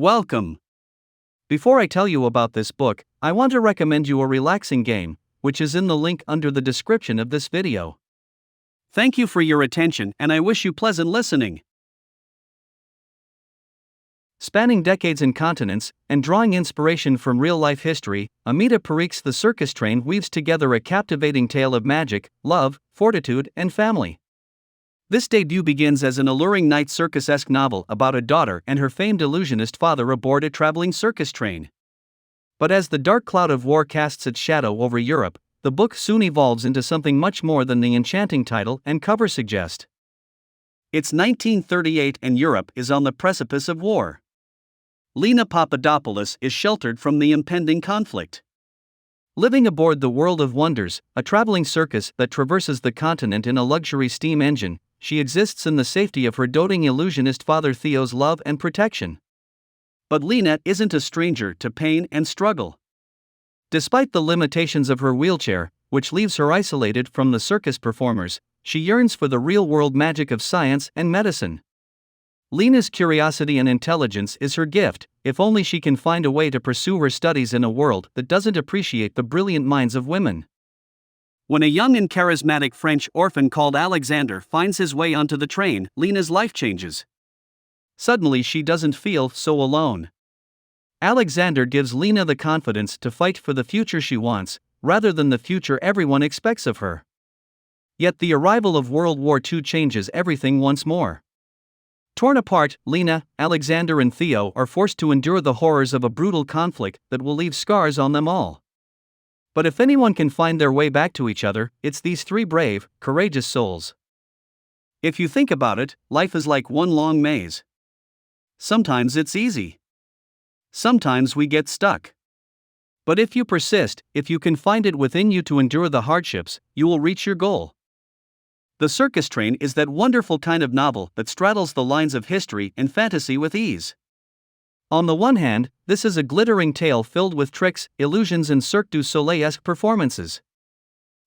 Welcome! Before I tell you about this book, I want to recommend you a relaxing game, which is in the link under the description of this video. Thank you for your attention and I wish you pleasant listening. Spanning decades and continents, and drawing inspiration from real-life history, Amita Parikh's The Circus Train weaves together a captivating tale of magic, love, fortitude, and family. This debut begins as an alluring Night Circus-esque novel about a daughter and her famed illusionist father aboard a traveling circus train. But as the dark cloud of war casts its shadow over Europe, the book soon evolves into something much more than the enchanting title and cover suggest. It's 1938 and Europe is on the precipice of war. Lena Papadopoulos is sheltered from the impending conflict. Living aboard the World of Wonders, a traveling circus that traverses the continent in a luxury steam engine, she exists in the safety of her doting illusionist father Theo's love and protection. But Lena isn't a stranger to pain and struggle. Despite the limitations of her wheelchair, which leaves her isolated from the circus performers, she yearns for the real-world magic of science and medicine. Lena's curiosity and intelligence is her gift, if only she can find a way to pursue her studies in a world that doesn't appreciate the brilliant minds of women. When a young and charismatic French orphan called Alexander finds his way onto the train, Lena's life changes. Suddenly she doesn't feel so alone. Alexander gives Lena the confidence to fight for the future she wants, rather than the future everyone expects of her. Yet the arrival of World War II changes everything once more. Torn apart, Lena, Alexander and Theo are forced to endure the horrors of a brutal conflict that will leave scars on them all. But if anyone can find their way back to each other, it's these three brave, courageous souls. If you think about it, life is like one long maze. Sometimes it's easy. Sometimes we get stuck. But if you persist, if you can find it within you to endure the hardships, you will reach your goal. The Circus Train is that wonderful kind of novel that straddles the lines of history and fantasy with ease. On the one hand, this is a glittering tale filled with tricks, illusions and Cirque du Soleil-esque performances.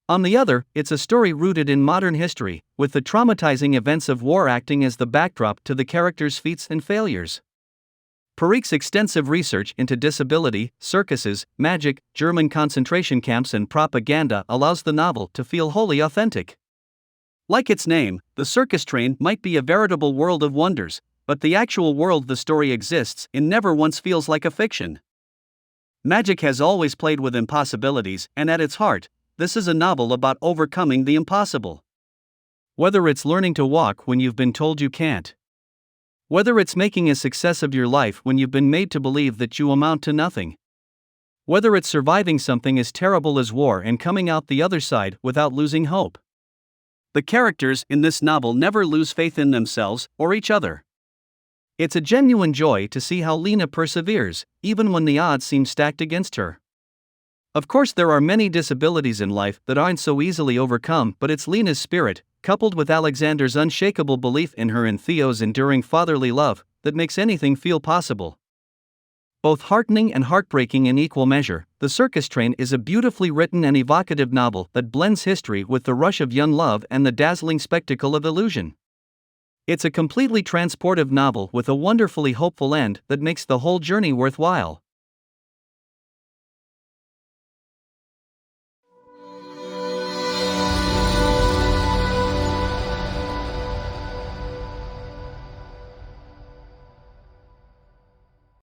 On the other, it's a story rooted in modern history, with the traumatizing events of war acting as the backdrop to the characters' feats and failures. Parikh's extensive research into disability, circuses, magic, German concentration camps and propaganda allows the novel to feel wholly authentic. Like its name, The Circus Train might be a veritable world of wonders, but the actual world the story exists in never once feels like a fiction. Magic has always played with impossibilities, and at its heart, this is a novel about overcoming the impossible. Whether it's learning to walk when you've been told you can't. Whether it's making a success of your life when you've been made to believe that you amount to nothing. Whether it's surviving something as terrible as war and coming out the other side without losing hope. The characters in this novel never lose faith in themselves or each other. It's a genuine joy to see how Lena perseveres, even when the odds seem stacked against her. Of course, there are many disabilities in life that aren't so easily overcome, but it's Lena's spirit, coupled with Alexander's unshakable belief in her and Theo's enduring fatherly love, that makes anything feel possible. Both heartening and heartbreaking in equal measure, The Circus Train is a beautifully written and evocative novel that blends history with the rush of young love and the dazzling spectacle of illusion. It's a completely transportive novel with a wonderfully hopeful end that makes the whole journey worthwhile.